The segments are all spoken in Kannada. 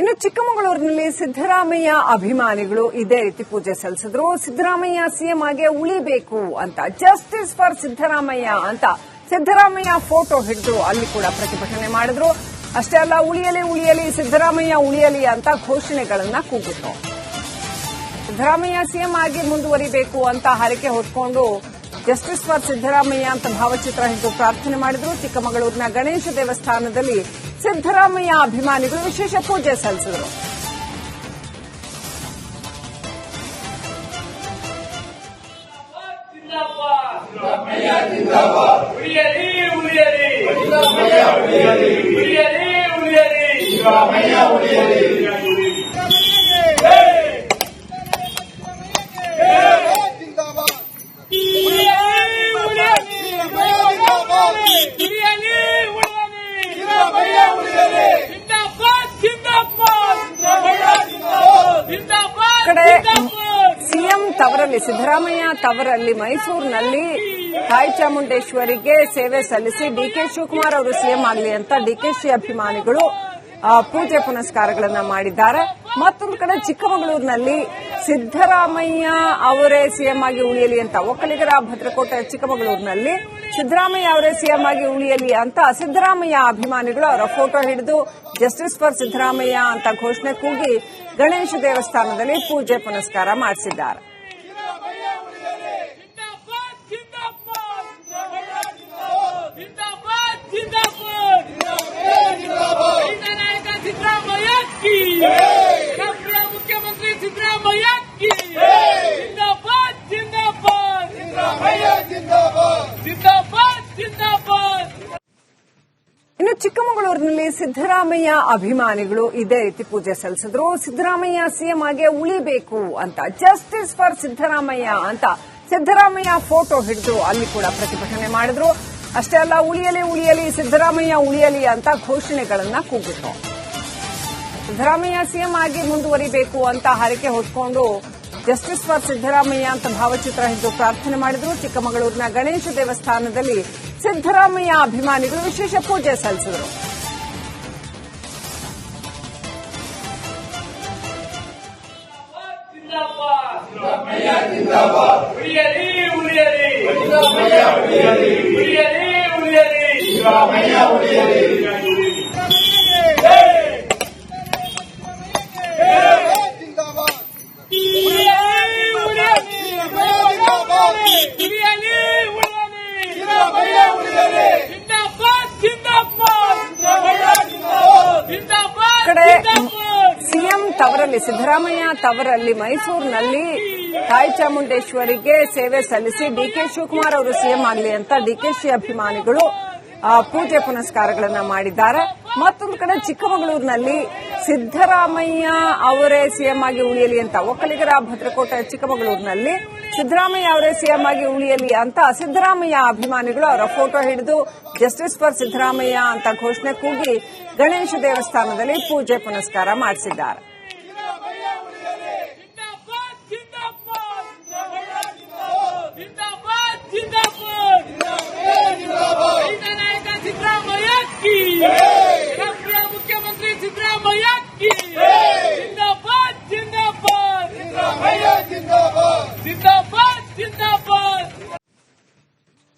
ಇನ್ನು ಚಿಕ್ಕಮಗಳೂರಿನಲ್ಲಿ ಸಿದ್ದರಾಮಯ್ಯ ಅಭಿಮಾನಿಗಳು ಇದೇ ರೀತಿ ಪೂಜೆ ಸಲ್ಲಿಸಿದ್ರು. ಸಿದ್ದರಾಮಯ್ಯ ಸಿಎಂ ಆಗಿ ಉಳಿಬೇಕು ಅಂತ, ಜಸ್ಟಿಸ್ ಫಾರ್ ಸಿದ್ದರಾಮಯ್ಯ ಅಂತ ಸಿದ್ದರಾಮಯ್ಯ ಫೋಟೋ ಹಿಡಿದು ಅಲ್ಲಿ ಕೂಡ ಪ್ರತಿಭಟನೆ ಮಾಡಿದ್ರು. ಅಷ್ಟೇ ಅಲ್ಲ, ಉಳಿಯಲಿ ಉಳಿಯಲಿ ಸಿದ್ದರಾಮಯ್ಯ ಉಳಿಯಲಿ ಅಂತ ಘೋಷಣೆಗಳನ್ನ ಕೂಗಿದ್ರು. ಸಿದ್ದರಾಮಯ್ಯ ಸಿಎಂ ಆಗಿ ಮುಂದುವರಿಬೇಕು ಅಂತ ಹರಕೆ ಹೊತ್ಕೊಂಡು ಜಸ್ಟಿಸ್ ಫಾರ್ ಸಿದ್ದರಾಮಯ್ಯ ಅಂತ ಭಾವಚಿತ್ರ ಹಿಡಿದು ಪ್ರಾರ್ಥನೆ ಮಾಡಿದ್ರು. ಚಿಕ್ಕಮಗಳೂರಿನ ಗಣೇಶ ದೇವಸ್ಥಾನದಲ್ಲಿ ಸಿದ್ದರಾಮಯ್ಯ ಅಭಿಮಾನಿಗಳು ವಿಶೇಷ ಪೂಜೆ ಸಲ್ಲಿಸಿದರು. ಕಡೆ ಸಿಎಂ ತವರಲ್ಲಿ, ಸಿದ್ದರಾಮಯ್ಯ ತವರಲ್ಲಿ ಮೈಸೂರಿನಲ್ಲಿ ತಾಯಿ ಚಾಮುಂಡೇಶ್ವರಿಗೆ ಸೇವೆ ಸಲ್ಲಿಸಿ ಡಿಕೆ ಶಿವಕುಮಾರ್ ಅವರು ಸಿಎಂ ಆಗಲಿ ಅಂತ ಡಿಕೆಶಿ ಅಭಿಮಾನಿಗಳು ಪೂಜೆ ಪುನಸ್ಕಾರಗಳನ್ನ ಮಾಡಿದ್ದಾರೆ. ಮತ್ತೊಂದು ಕಡೆ ಚಿಕ್ಕಮಗಳೂರಿನಲ್ಲಿ ಸಿದ್ದರಾಮಯ್ಯ ಅವರೇ ಸಿಎಂ ಆಗಿ ಉಳಿಯಲಿ ಅಂತ, ಒಕ್ಕಲಿಗರ ಭದ್ರಕೋಟೆ ಚಿಕ್ಕಮಗಳೂರಿನಲ್ಲಿ ಸಿದ್ದರಾಮಯ್ಯ ಅವರೇ ಸಿಎಂ ಆಗಿ ಉಳಿಯಲಿ ಅಂತ ಸಿದ್ದರಾಮಯ್ಯ ಅಭಿಮಾನಿಗಳು ಅವರ ಫೋಟೋ ಹಿಡಿದು ಜಸ್ಟಿಸ್ ಫಾರ್ ಸಿದ್ದರಾಮಯ್ಯ ಅಂತ ಘೋಷಣೆ ಕೂಗಿ ಗಣೇಶ ದೇವಸ್ಥಾನದಲ್ಲಿ ಪೂಜೆ ಪುನಸ್ಕಾರ ಮಾಡಿಸಿದ್ದಾರೆ. ಮುಖ್ಯಮಂತ್ರಿ ಸಿದ್ದರಾಮಯ್ಯ ಇನ್ನು ಚಿಕ್ಕಮಗಳೂರಿನಲ್ಲಿ ಸಿದ್ದರಾಮಯ್ಯ ಅಭಿಮಾನಿಗಳು ಇದೇ ರೀತಿ ಪೂಜೆ ಸಲ್ಲಿಸಿದ್ರು. ಸಿದ್ದರಾಮಯ್ಯ ಸಿಎಂ ಆಗಿ ಉಳಿಬೇಕು ಅಂತ, ಜಸ್ಟಿಸ್ ಫಾರ್ ಸಿದ್ದರಾಮಯ್ಯ ಅಂತ ಸಿದ್ದರಾಮಯ್ಯ ಫೋಟೋ ಹಿಡಿದು ಅಲ್ಲಿ ಕೂಡ ಪ್ರತಿಭಟನೆ ಮಾಡಿದ್ರು. ಅಷ್ಟೇ ಅಲ್ಲ, ಉಳಿಯಲಿ ಉಳಿಯಲಿ ಸಿದ್ದರಾಮಯ್ಯ ಉಳಿಯಲಿ ಅಂತ ಘೋಷಣೆಗಳನ್ನ ಕೂಗಿದ್ರು. ಸಿದ್ದರಾಮಯ್ಯ ಸಿಎಂ ಆಗಿ ಮುಂದುವರಿಬೇಕು ಅಂತ ಹರಕೆ ಹೊತ್ಕೊಂಡು ಜಸ್ಟಿಸ್ ಫಾರ್ ಸಿದ್ದರಾಮಯ್ಯ ಅಂತ ಭಾವಚಿತ್ರ ಹಿಡಿದು ಪ್ರಾರ್ಥನೆ ಮಾಡಿದ್ರು. ಚಿಕ್ಕಮಗಳೂರಿನ ಗಣೇಶ ದೇವಸ್ಥಾನದಲ್ಲಿ ಸಿದ್ದರಾಮಯ್ಯ ಅಭಿಮಾನಿಗಳು ವಿಶೇಷ ಪೂಜೆ ಸಲ್ಲಿಸಿದರು. ಕಡೆ ಸಿಎಂ ತವರಲ್ಲಿ, ಸಿದ್ದರಾಮಯ್ಯ ತವರಲ್ಲಿ ಮೈಸೂರಿನಲ್ಲಿ ತಾಯಿ ಚಾಮುಂಡೇಶ್ವರಿಗೆ ಸೇವೆ ಸಲ್ಲಿಸಿ ಡಿಕೆ ಶಿವಕುಮಾರ್ ಅವರು ಸಿಎಂ ಆಗಲಿ ಅಂತ ಡಿಕೆಶಿ ಅಭಿಮಾನಿಗಳು ಪೂಜೆ ಪುನಸ್ಕಾರಗಳನ್ನ ಮಾಡಿದ್ದಾರೆ. ಮತ್ತೊಂದು ಕಡೆ ಚಿಕ್ಕಮಗಳೂರಿನಲ್ಲಿ ಸಿದ್ದರಾಮಯ್ಯ ಅವರೇ ಸಿಎಂ ಆಗಿ ಉಳಿಯಲಿ ಅಂತ, ಒಕ್ಕಲಿಗರ ಭದ್ರಕೋಟೆ ಚಿಕ್ಕಮಗಳೂರಿನಲ್ಲಿ ಸಿದ್ದರಾಮಯ್ಯ ಅವರೇ ಸಿಎಂ ಆಗಿ ಉಳಿಯಲಿ ಅಂತ ಸಿದ್ದರಾಮಯ್ಯ ಅಭಿಮಾನಿಗಳು ಅವರ ಫೋಟೋ ಹಿಡಿದು ಜಸ್ಟಿಸ್ ಫಾರ್ ಸಿದ್ದರಾಮಯ್ಯ ಅಂತ ಘೋಷಣೆ ಕೂಗಿ ಗಣೇಶ ದೇವಸ್ಥಾನದಲ್ಲಿ ಪೂಜೆ ಪುನಸ್ಕಾರ ಮಾಡಿಸಿದ್ದಾರೆ. ಮುಖ್ಯಮಂತ್ರಿ ಸಿದ್ದರಾಮಯ್ಯ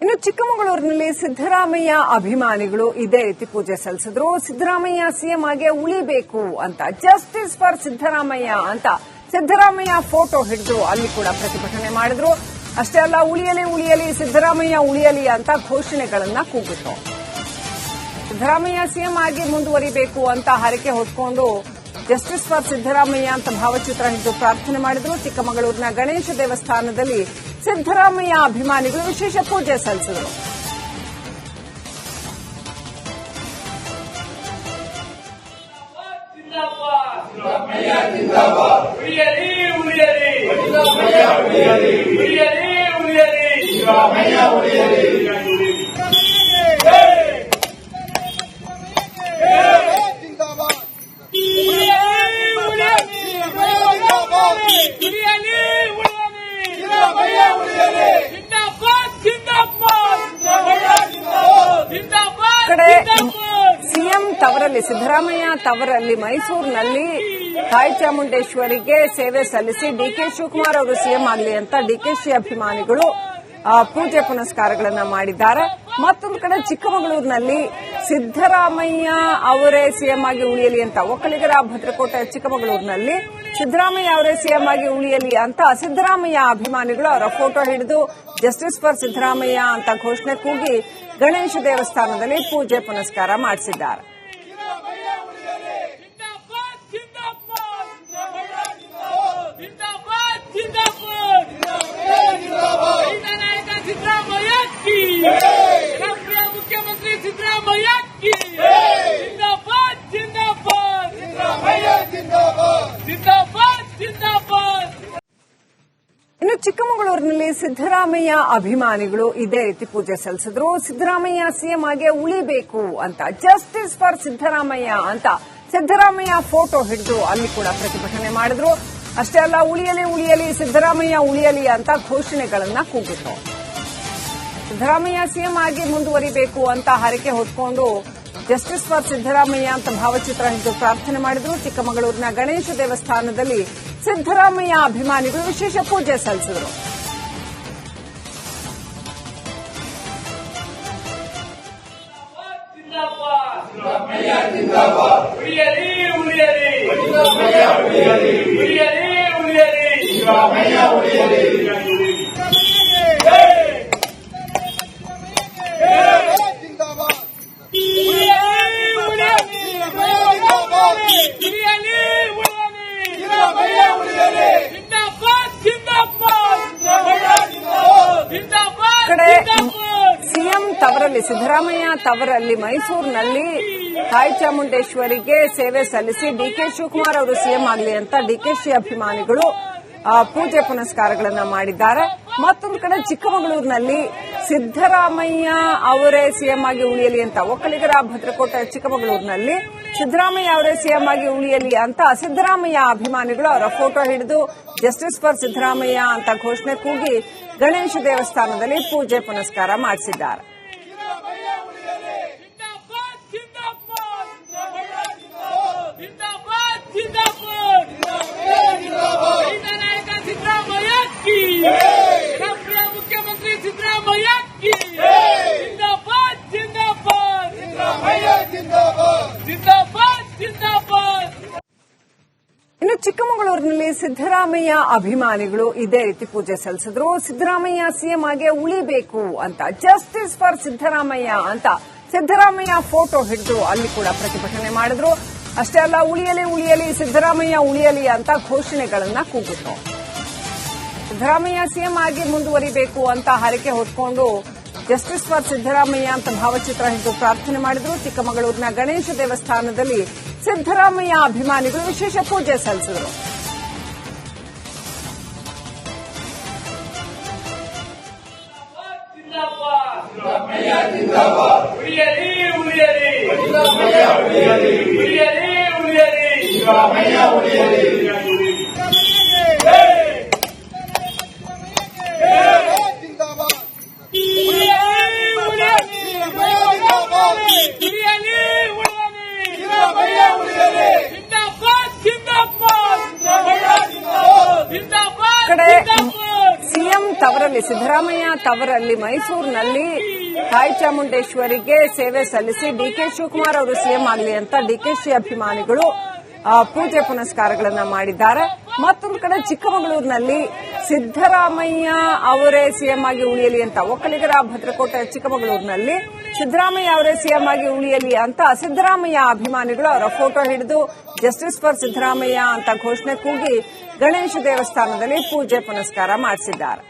ಇನ್ನು ಚಿಕ್ಕಮಗಳೂರಿನಲ್ಲಿ ಸಿದ್ದರಾಮಯ್ಯ ಅಭಿಮಾನಿಗಳು ಇದೇ ರೀತಿ ಪೂಜೆ ಸಲ್ಲಿಸಿದ್ರು. ಸಿದ್ದರಾಮಯ್ಯ ಸಿಎಂ ಆಗಿ ಉಳಿಬೇಕು ಅಂತ, ಜಸ್ಟಿಸ್ ಫಾರ್ ಸಿದ್ದರಾಮಯ್ಯ ಅಂತ ಸಿದ್ದರಾಮಯ್ಯ ಫೋಟೋ ಹಿಡಿದು ಅಲ್ಲಿ ಕೂಡ ಪ್ರತಿಭಟನೆ ಮಾಡಿದ್ರು. ಅಷ್ಟೇ ಅಲ್ಲ, ಉಳಿಯಲಿ ಉಳಿಯಲಿ ಸಿದ್ದರಾಮಯ್ಯ ಉಳಿಯಲಿ ಅಂತ ಘೋಷಣೆಗಳನ್ನ ಕೂಗಿದ್ರು. ಸಿದ್ದರಾಮಯ್ಯ ಸಿಎಂ ಆಗಿ ಮುಂದುವರಿಬೇಕು ಅಂತ ಹರಕೆ ಹೊತ್ಕೊಂಡು ಜಸ್ಟಿಸ್ ಫಾರ್ ಸಿದ್ದರಾಮಯ್ಯ ಅಂತ ಭಾವಚಿತ್ರ ಹಿಡಿದು ಪ್ರಾರ್ಥನೆ ಮಾಡಿದ್ರು. ಚಿಕ್ಕಮಗಳೂರಿನ ಗಣೇಶ ದೇವಸ್ಥಾನದಲ್ಲಿ ಸಿದ್ದರಾಮಯ್ಯ ಅಭಿಮಾನಿಗಳು ವಿಶೇಷ ಪೂಜೆ ಸಲ್ಲಿಸಿದರು. ಕಡೆ ಸಿಎಂ ತವರಲ್ಲಿ ಸಿದ್ದರಾಮಯ್ಯ ತವರಲ್ಲಿ ಮೈಸೂರಿನಲ್ಲಿ ತಾಯಿ ಚಾಮುಂಡೇಶ್ವರಿಗೆ ಸೇವೆ ಸಲ್ಲಿಸಿ ಡಿಕೆ ಶಿವಕುಮಾರ್ ಅವರು ಸಿಎಂ ಆಗಲಿ ಅಂತ ಡಿಕೆಶಿ ಅಭಿಮಾನಿಗಳು ಪೂಜೆ ಪುನಸ್ಕಾರಗಳನ್ನ ಮಾಡಿದ್ದಾರೆ. ಮತ್ತೊಂದು ಕಡೆ ಚಿಕ್ಕಮಗಳೂರಿನಲ್ಲಿ ಸಿದ್ದರಾಮಯ್ಯ ಅವರೇ ಸಿಎಂ ಆಗಿ ಉಳಿಯಲಿ ಅಂತ ಒಕ್ಕಲಿಗರ ಭದ್ರಕೋಟೆ ಚಿಕ್ಕಮಗಳೂರಿನಲ್ಲಿ ಸಿದ್ದರಾಮಯ್ಯ ಅವರೇ ಸಿಎಂ ಆಗಿ ಉಳಿಯಲಿ ಅಂತ ಸಿದ್ದರಾಮಯ್ಯ ಅಭಿಮಾನಿಗಳು ಅವರ ಫೋಟೋ ಹಿಡಿದು ಜಸ್ಟಿಸ್ ಫಾರ್ ಸಿದ್ದರಾಮಯ್ಯ ಅಂತ ಘೋಷಣೆ ಕೂಗಿ ಗಣೇಶ ದೇವಸ್ಥಾನದಲ್ಲಿ ಪೂಜೆ ಪುನಸ್ಕಾರ ಮಾಡಿಸಿದ್ದಾರೆ. ಮುಖ್ಯಮಂತ್ರಿ ಸಿದ್ದರಾಮಯ್ಯ ಇನ್ನು ಚಿಕ್ಕಮಗಳೂರಿನಲ್ಲಿ ಸಿದ್ದರಾಮಯ್ಯ ಅಭಿಮಾನಿಗಳು ಇದೇ ರೀತಿ ಪೂಜೆ ಸಲ್ಲಿಸಿದ್ರು. ಸಿದ್ದರಾಮಯ್ಯ ಸಿಎಂ ಆಗಿ ಉಳಿಬೇಕು ಅಂತ ಜಸ್ಟಿಸ್ ಫಾರ್ ಸಿದ್ದರಾಮಯ್ಯ ಅಂತ ಸಿದ್ದರಾಮಯ್ಯ ಫೋಟೋ ಹಿಡಿದು ಅಲ್ಲಿ ಕೂಡ ಪ್ರತಿಭಟನೆ ಮಾಡಿದ್ರು. ಅಷ್ಟೇ ಅಲ್ಲ, ಉಳಿಯಲಿ ಉಳಿಯಲಿ ಸಿದ್ದರಾಮಯ್ಯ ಉಳಿಯಲಿ ಅಂತ ಘೋಷಣೆಗಳನ್ನ ಕೂಗಿದ್ರು. ಸಿದ್ದರಾಮಯ್ಯ ಸಿಎಂ ಆಗಿ ಮುಂದುವರಿಬೇಕು ಅಂತ ಹರಕೆ ಹೊತ್ಕೊಂಡು ಜಸ್ಟಿಸ್ ಫಾರ್ ಸಿದ್ದರಾಮಯ್ಯ ಅಂತ ಭಾವಚಿತ್ರ ಹಿಡಿದು ಪ್ರಾರ್ಥನೆ ಮಾಡಿದ್ರು. ಚಿಕ್ಕಮಗಳೂರಿನ ಗಣೇಶ ದೇವಸ್ಥಾನದಲ್ಲಿ ಸಿದ್ದರಾಮಯ್ಯ ಅಭಿಮಾನಿಗಳು ವಿಶೇಷ ಪೂಜೆ ಸಲ್ಲಿಸಿದರು. ಕಡೆ ಸಿಎಂ ತವರಲ್ಲಿ ಸಿದ್ದರಾಮಯ್ಯ ತವರಲ್ಲಿ ಮೈಸೂರಿನಲ್ಲಿ ತಾಯಿ ಚಾಮುಂಡೇಶ್ವರಿಗೆ ಸೇವೆ ಸಲ್ಲಿಸಿ ಡಿಕೆ ಶಿವಕುಮಾರ್ ಅವರು ಸಿಎಂ ಆಗಲಿ ಅಂತ ಡಿಕೆಶಿ ಅಭಿಮಾನಿಗಳು ಪೂಜೆ ಪುನಸ್ಕಾರಗಳನ್ನ ಮಾಡಿದ್ದಾರೆ. ಮತ್ತೊಂದು ಕಡೆ ಚಿಕ್ಕಮಗಳೂರಿನಲ್ಲಿ ಸಿದ್ದರಾಮಯ್ಯ ಅವರೇ ಸಿಎಂ ಆಗಿ ಉಳಿಯಲಿ ಅಂತ ಒಕ್ಕಲಿಗರ ಭದ್ರಕೋಟೆ ಚಿಕ್ಕಮಗಳೂರಿನಲ್ಲಿ ಸಿದ್ದರಾಮಯ್ಯ ಅವರೇ ಸಿಎಂ ಆಗಿ ಉಳಿಯಲಿ ಅಂತ ಸಿದ್ದರಾಮಯ್ಯ ಅಭಿಮಾನಿಗಳು ಅವರ ಫೋಟೋ ಹಿಡಿದು ಜಸ್ಟಿಸ್ ಫಾರ್ ಸಿದ್ದರಾಮಯ್ಯ ಅಂತ ಘೋಷಣೆ ಕೂಗಿ ಗಣೇಶ ದೇವಸ್ಥಾನದಲ್ಲಿ ಪೂಜೆ ಪುನಸ್ಕಾರ ಮಾಡಿಸಿದ್ದಾರೆ. ಮುಖ್ಯಮಂತ್ರಿ ಸಿದ್ದರಾಮಯ್ಯ ಇನ್ನು ಚಿಕ್ಕಮಗಳೂರಿನಲ್ಲಿ ಸಿದ್ದರಾಮಯ್ಯ ಅಭಿಮಾನಿಗಳು ಇದೇ ರೀತಿ ಪೂಜೆ ಸಲ್ಲಿಸಿದ್ರು. ಸಿದ್ದರಾಮಯ್ಯ ಸಿಎಂ ಆಗಿ ಉಳಿಬೇಕು ಅಂತ ಜಸ್ಟಿಸ್ ಫಾರ್ ಸಿದ್ದರಾಮಯ್ಯ ಅಂತ ಸಿದ್ದರಾಮಯ್ಯ ಫೋಟೋ ಹಿಡಿದು ಅಲ್ಲಿ ಕೂಡ ಪ್ರತಿಭಟನೆ ಮಾಡಿದ್ರು. ಅಷ್ಟೇ ಅಲ್ಲ, ಉಳಿಯಲಿ ಉಳಿಯಲಿ ಸಿದ್ದರಾಮಯ್ಯ ಉಳಿಯಲಿ ಅಂತ ಘೋಷಣೆಗಳನ್ನ ಕೂಗಿದ್ರು. ಸಿದ್ದರಾಮಯ್ಯ ಸಿಎಂ ಆಗಿ ಮುಂದುವರಿಬೇಕು ಅಂತ ಹರಕೆ ಹೊತ್ಕೊಂಡು ಜಸ್ಟಿಸ್ ಫಾರ್ ಸಿದ್ದರಾಮಯ್ಯ ಅಂತ ಭಾವಚಿತ್ರ ಹಿಡಿದು ಪ್ರಾರ್ಥನೆ ಮಾಡಿದ್ರು. ಚಿಕ್ಕಮಗಳೂರಿನ ಗಣೇಶ ದೇವಸ್ಥಾನದಲ್ಲಿ ಸಿದ್ದರಾಮಯ್ಯ ಅಭಿಮಾನಿಗಳು ವಿಶೇಷ ಪೂಜೆ ಸಲ್ಲಿಸಿದರು. ಕಡೆ ಸಿಎಂ ತವರಲ್ಲಿ ಸಿದ್ದರಾಮಯ್ಯ ತವರಲ್ಲಿ ಮೈಸೂರಿನಲ್ಲಿ ತಾಯಿ ಚಾಮುಂಡೇಶ್ವರಿಗೆ ಸೇವೆ ಸಲ್ಲಿಸಿ ಡಿಕೆ ಶಿವಕುಮಾರ್ ಅವರು ಸಿಎಂ ಆಗಲಿ ಅಂತ ಡಿಕೆಶಿ ಅಭಿಮಾನಿಗಳು ಪೂಜೆ ಪುನಸ್ಕಾರಗಳನ್ನ ಮಾಡಿದ್ದಾರೆ. ಮತ್ತೊಂದು ಕಡೆ ಚಿಕ್ಕಮಗಳೂರಿನಲ್ಲಿ ಸಿದ್ದರಾಮಯ್ಯ ಅವರೇ ಸಿಎಂ ಆಗಿ ಉಳಿಯಲಿ ಅಂತ ಒಕ್ಕಲಿಗರ ಭದ್ರಕೋಟೆ ಚಿಕ್ಕಮಗಳೂರಿನಲ್ಲಿ ಸಿದ್ದರಾಮಯ್ಯ ಅವರೇ ಸಿಎಂ ಆಗಿ ಉಳಿಯಲಿ ಅಂತ ಸಿದ್ದರಾಮಯ್ಯ ಅಭಿಮಾನಿಗಳು ಅವರ ಫೋಟೋ ಹಿಡಿದು ಜಸ್ಟಿಸ್ ಫಾರ್ ಸಿದ್ದರಾಮಯ್ಯ ಅಂತ ಘೋಷಣೆ ಕೂಗಿ ಗಣೇಶ ದೇವಸ್ಥಾನದಲ್ಲಿ ಪೂಜೆ ಪುನಸ್ಕಾರ ಮಾಡಿಸಿದ್ದಾರೆ.